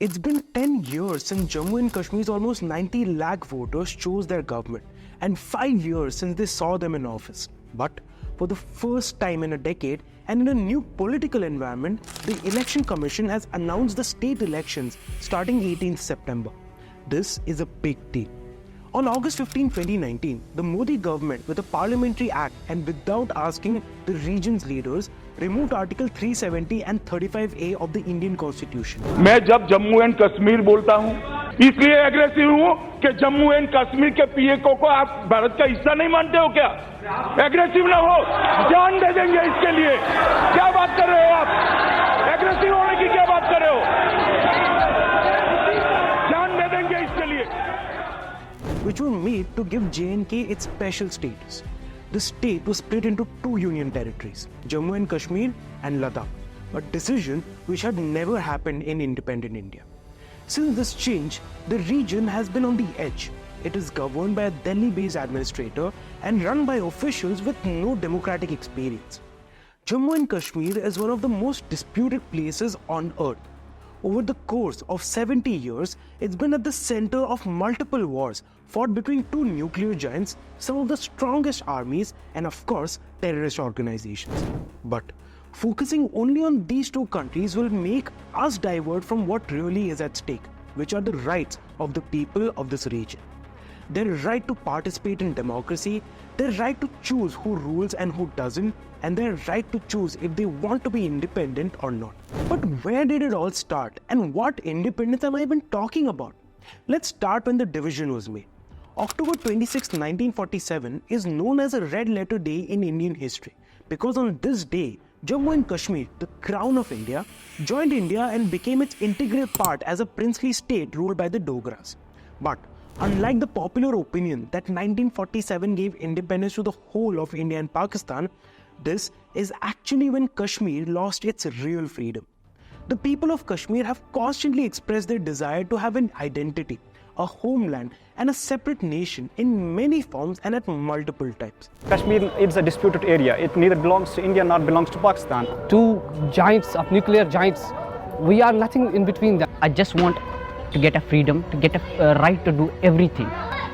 It's been 10 years since Jammu and Kashmir's almost 90 lakh voters chose their government, and 5 years since they saw them in office. But for the first time in a decade and in a new political environment, the Election Commission has announced the state elections starting 18th September. This is a big deal. On August 15, 2019, the Modi government, with a parliamentary act and without asking the region's leaders, removed Article 370 and 35A of the Indian Constitution. मैं जब Jammu and Kashmir बोलता हूं, इसलिए aggressive हूं कि Jammu and Kashmir के पीएको को आप भारत का हिस्सा नहीं मानते हो क्या? एग्रेसिव ना हो, जान दे देंगे इसके लिए। क्या बात कर रहे हो आप? एग्रेसिव होने की क्या बात कर रहे हो? जान दे देंगे इसके लिए। Which were made to give J&K its special status. The state was split into two union territories, Jammu and Kashmir and Ladakh, a decision which had never happened in independent India. Since this change, the region has been on the edge. It is governed by a Delhi-based administrator and run by officials with no democratic experience. Jammu and Kashmir is one of the most disputed places on earth. Over the course of 70 years, it's been at the center of multiple wars fought between two nuclear giants, some of the strongest armies, and of course, terrorist organizations. But focusing only on these two countries will make us divert from what really is at stake, which are the rights of the people of this region. Their right to participate in democracy, their right to choose who rules and who doesn't, and their right to choose if they want to be independent or not. But where did it all start, and what independence am I even talking about? Let's start when the division was made. October 26, 1947 is known as a red letter day in Indian history because on this day, Jammu and Kashmir, the crown of India, joined India and became its integral part as a princely state ruled by the Dogras. But unlike the popular opinion that 1947 gave independence to the whole of India and Pakistan, this is actually when Kashmir lost its real freedom. The people of Kashmir have constantly expressed their desire to have an identity, a homeland, and a separate nation in many forms and at multiple times. Kashmir is a disputed area. It neither belongs to India nor belongs to Pakistan. Two giants of nuclear giants, we are nothing in between them. I just want to get a freedom, to get a right to do everything.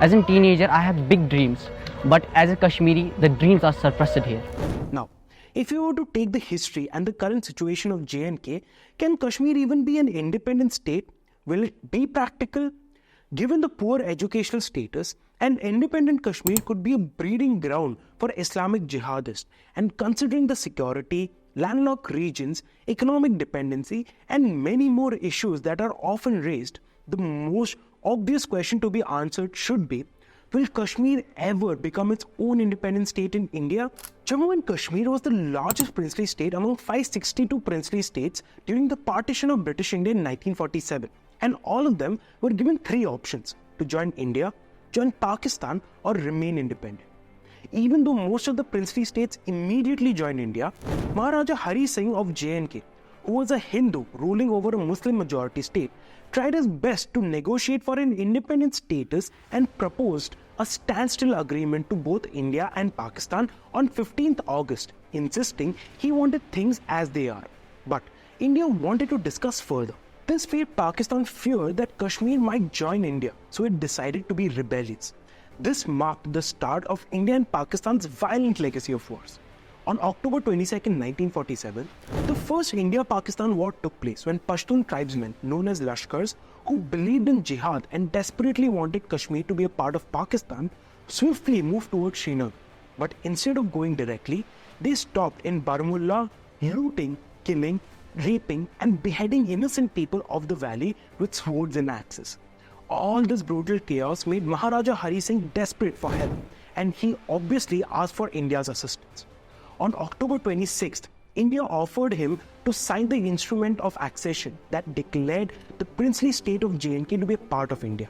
As a teenager, I have big dreams, but as a Kashmiri, the dreams are suppressed here. Now, if you were to take the history and the current situation of J&K, can Kashmir even be an independent state? Will it be practical? Given the poor educational status, an independent Kashmir could be a breeding ground for Islamic jihadists, and considering the security, landlocked regions, economic dependency, and many more issues that are often raised, the most obvious question to be answered should be, will Kashmir ever become its own independent state in India? Jammu and Kashmir was the largest princely state among 562 princely states during the partition of British India in 1947. And all of them were given three options: to join India, join Pakistan, or remain independent. Even though most of the princely states immediately joined India, Maharaja Hari Singh of J&K, who was a Hindu ruling over a Muslim majority state, tried his best to negotiate for an independent status and proposed a standstill agreement to both India and Pakistan on 15th August, insisting he wanted things as they are. But India wanted to discuss further. This made Pakistan fear that Kashmir might join India, so it decided to be rebellious. This marked the start of India and Pakistan's violent legacy of wars. On October 22, 1947, the first India-Pakistan war took place when Pashtun tribesmen known as Lashkars, who believed in jihad and desperately wanted Kashmir to be a part of Pakistan, swiftly moved towards Srinagar. But instead of going directly, they stopped in Baramulla, looting, killing, raping, and beheading innocent people of the valley with swords and axes. All this brutal chaos made Maharaja Hari Singh desperate for help, and he obviously asked for India's assistance. On October 26th, India offered him to sign the instrument of accession that declared the princely state of J&K to be a part of India.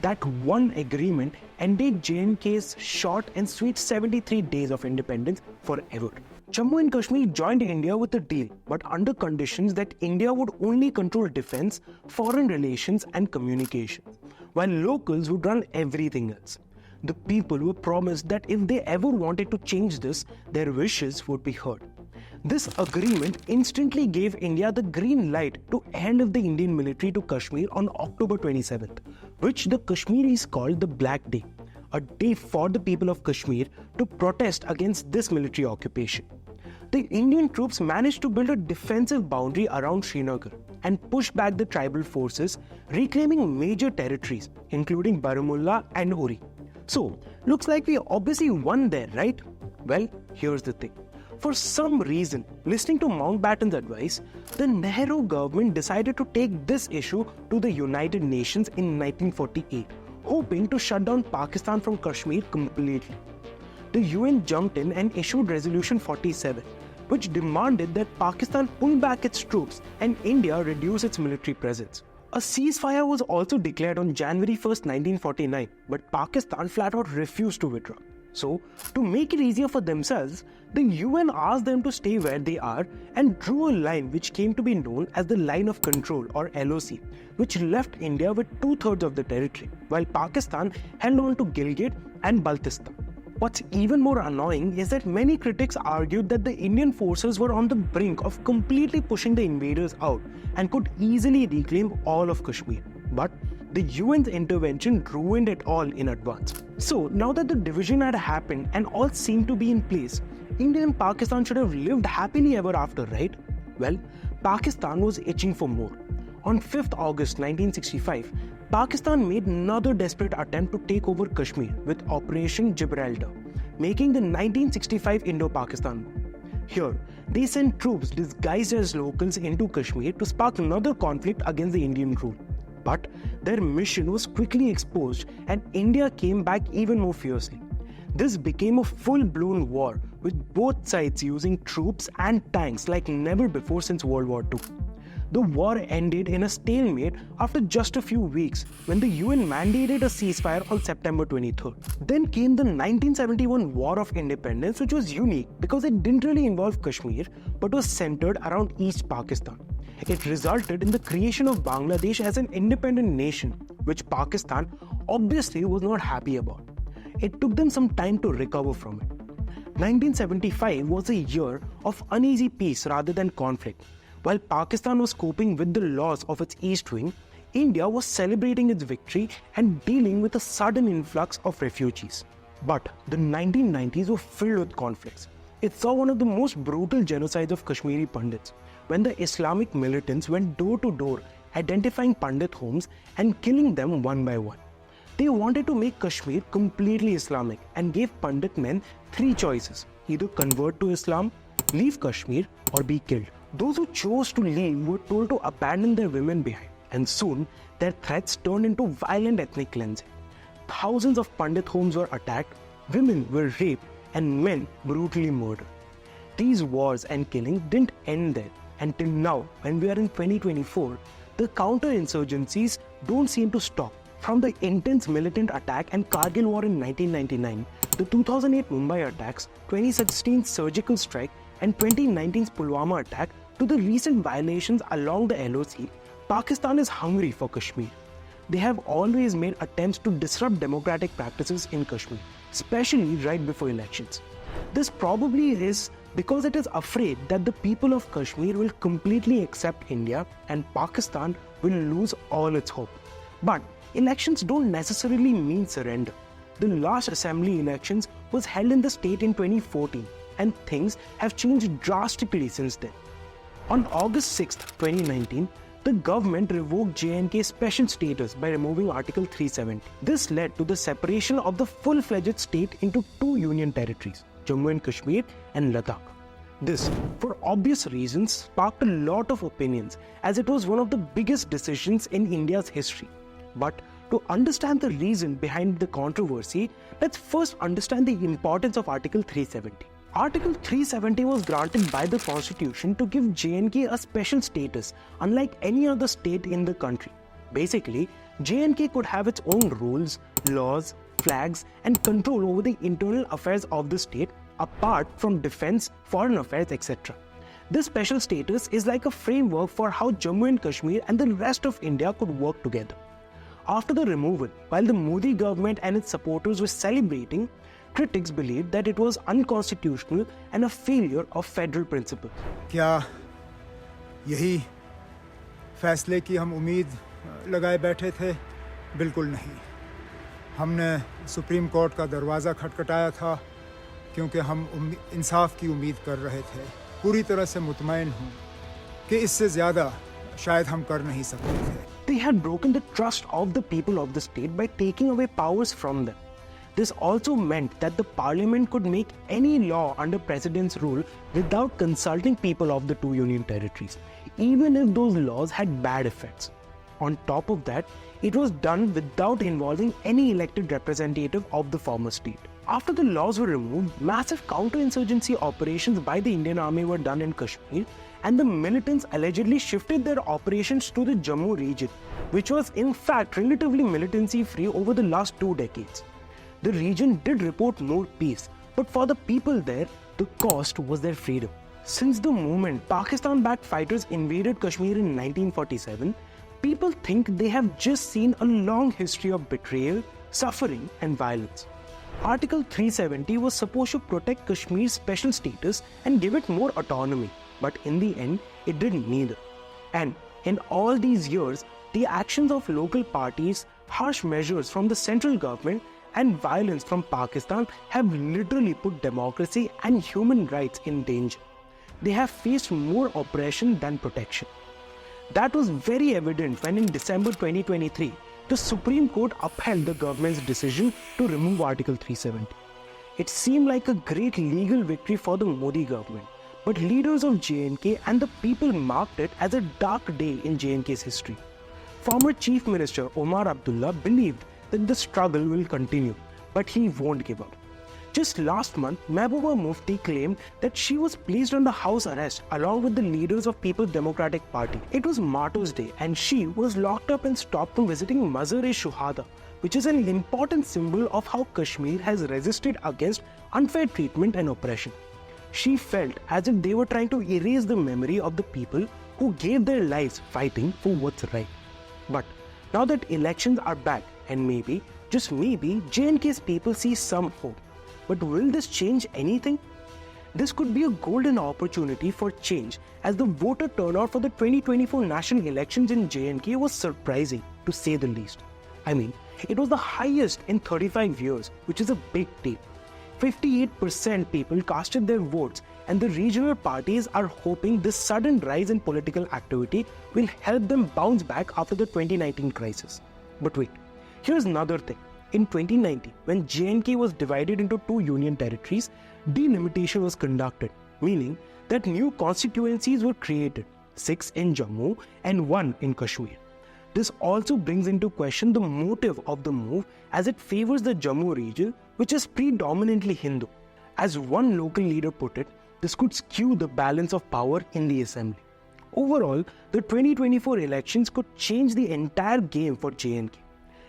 That one agreement ended J&K's short and sweet 73 days of independence forever. Jammu and Kashmir joined India with a deal, but under conditions that India would only control defense, foreign relations, and communication, while locals would run everything else. The people were promised that if they ever wanted to change this, their wishes would be heard. This agreement instantly gave India the green light to hand of the Indian military to Kashmir on October 27th, which the Kashmiris called the Black Day, a day for the people of Kashmir to protest against this military occupation. The Indian troops managed to build a defensive boundary around Srinagar and push back the tribal forces, reclaiming major territories, including Baramulla and Uri. So, looks like we obviously won there, right? Well, here's the thing. For some reason, listening to Mountbatten's advice, the Nehru government decided to take this issue to the United Nations in 1948, hoping to shut down Pakistan from Kashmir completely. The UN jumped in and issued Resolution 47, which demanded that Pakistan pull back its troops and India reduce its military presence. A ceasefire was also declared on January 1st, 1949, but Pakistan flat out refused to withdraw. So, to make it easier for themselves, the UN asked them to stay where they are and drew a line which came to be known as the Line of Control or LOC, which left India with 2/3 of the territory, while Pakistan held on to Gilgit and Baltistan. What's even more annoying is that many critics argued that the Indian forces were on the brink of completely pushing the invaders out and could easily reclaim all of Kashmir. But the UN's intervention ruined it all in advance. So now that the division had happened and all seemed to be in place, India and Pakistan should have lived happily ever after, right? Well, Pakistan was itching for more. On 5th August 1965, Pakistan made another desperate attempt to take over Kashmir with Operation Gibraltar, making the 1965 Indo-Pakistan War. Here, they sent troops disguised as locals into Kashmir to spark another conflict against the Indian rule. But their mission was quickly exposed and India came back even more fiercely. This became a full-blown war with both sides using troops and tanks like never before since World War II. The war ended in a stalemate after just a few weeks when the UN mandated a ceasefire on September 23rd. Then came the 1971 War of Independence, which was unique because it didn't really involve Kashmir but was centered around East Pakistan. It resulted in the creation of Bangladesh as an independent nation, which Pakistan obviously was not happy about. It took them some time to recover from it. 1975 was a year of uneasy peace rather than conflict. While Pakistan was coping with the loss of its East Wing, India was celebrating its victory and dealing with a sudden influx of refugees. But the 1990s were filled with conflicts. It saw one of the most brutal genocides of Kashmiri Pandits, when the Islamic militants went door to door identifying Pandit homes and killing them one by one. They wanted to make Kashmir completely Islamic and gave Pandit men 3 choices: either convert to Islam, leave Kashmir, or be killed. Those who chose to leave were told to abandon their women behind, and soon their threats turned into violent ethnic cleansing. Thousands of Pandit homes were attacked, women were raped, and men brutally murdered. These wars and killings didn't end there. Until now, when we are in 2024, the counter-insurgencies don't seem to stop. From the intense militant attack and Kargil war in 1999, the 2008 Mumbai attacks, 2016 surgical strike, and 2019's Pulwama attack, to the recent violations along the LOC, Pakistan is hungry for Kashmir. They have always made attempts to disrupt democratic practices in Kashmir, especially right before elections. This probably is because it is afraid that the people of Kashmir will completely accept India and Pakistan will lose all its hope. But elections don't necessarily mean surrender. The last assembly elections was held in the state in 2014 and things have changed drastically since then. On August 6, 2019, the government revoked J&K's special status by removing Article 370. This led to the separation of the full-fledged state into 2 union territories, Jammu and Kashmir and Ladakh. This, for obvious reasons, sparked a lot of opinions as it was one of the biggest decisions in India's history. But to understand the reason behind the controversy, let's first understand the importance of Article 370. Article 370 was granted by the Constitution to give J&K a special status, unlike any other state in the country. Basically, J&K could have its own rules, laws, flags, and control over the internal affairs of the state, apart from defense, foreign affairs, etc. This special status is like a framework for how Jammu and Kashmir and the rest of India could work together. After the removal, while the Modi government and its supporters were celebrating, critics believed that it was unconstitutional and a failure of federal principles. क्या यही फैसले की हम उम्मीद लगाए बैठे थे? बिल्कुल नहीं। हमने सुप्रीम कोर्ट का दरवाज़ा खटखटाया था क्योंकि हम इंसाफ की उम्मीद कर रहे थे। पूरी तरह से मुतमईन हूँ कि इससे ज़्यादा शायद हम कर नहीं सकते थे। They had broken the trust of the people of the state by taking away powers from them. This also meant that the parliament could make any law under president's rule without consulting people of the two union territories, even if those laws had bad effects. On top of that, it was done without involving any elected representative of the former state. After the laws were removed, massive counterinsurgency operations by the Indian Army were done in Kashmir, and the militants allegedly shifted their operations to the Jammu region, which was in fact relatively militancy-free over the last 2 decades. The region did report more peace, but for the people there, the cost was their freedom. Since the moment Pakistan-backed fighters invaded Kashmir in 1947, people think they have just seen a long history of betrayal, suffering, and violence. Article 370 was supposed to protect Kashmir's special status and give it more autonomy, but in the end, it did neither. And in all these years, the actions of local parties, harsh measures from the central government, and violence from Pakistan have literally put democracy and human rights in danger. They have faced more oppression than protection. That was very evident when in December 2023, the Supreme Court upheld the government's decision to remove Article 370. It seemed like a great legal victory for the Modi government, but leaders of J&K and the people marked it as a dark day in J&K's history. Former Chief Minister Omar Abdullah believed that the struggle will continue, but he won't give up. Just last month, Mehbooba Mufti claimed that she was placed under house arrest along with the leaders of People's Democratic Party. It was Martyrs' Day and she was locked up and stopped from visiting Mazar-e-Shuhada, which is an important symbol of how Kashmir has resisted against unfair treatment and oppression. She felt as if they were trying to erase the memory of the people who gave their lives fighting for what's right. But now that elections are back and maybe, just maybe, J&K's people see some hope. But will this change anything? This could be a golden opportunity for change, as the voter turnout for the 2024 national elections in J&K was surprising, to say the least. I mean, it was the highest in 35 years, which is a big deal. 58% people casted their votes, and the regional parties are hoping this sudden rise in political activity will help them bounce back after the 2019 crisis. But wait, here's another thing. In 2019, when J&K was divided into 2 union territories, delimitation was conducted, meaning that new constituencies were created, 6 in Jammu and 1 in Kashmir. This also brings into question the motive of the move, as it favors the Jammu region, which is predominantly Hindu. As one local leader put it, this could skew the balance of power in the assembly. Overall, the 2024 elections could change the entire game for J&K.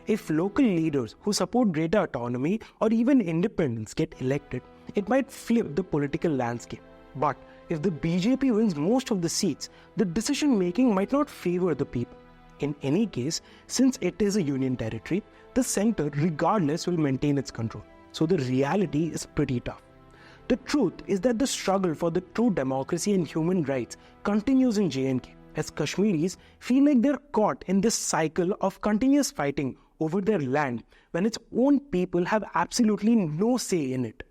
If local leaders who support greater autonomy or even independence get elected, it might flip the political landscape. But if the BJP wins most of the seats, the decision-making might not favor the people. In any case, since it is a union territory, the centre regardless will maintain its control. So the reality is pretty tough. The truth is that the struggle for the true democracy and human rights continues in J&K, as Kashmiris feel like they're caught in this cycle of continuous fighting over their land when its own people have absolutely no say in it.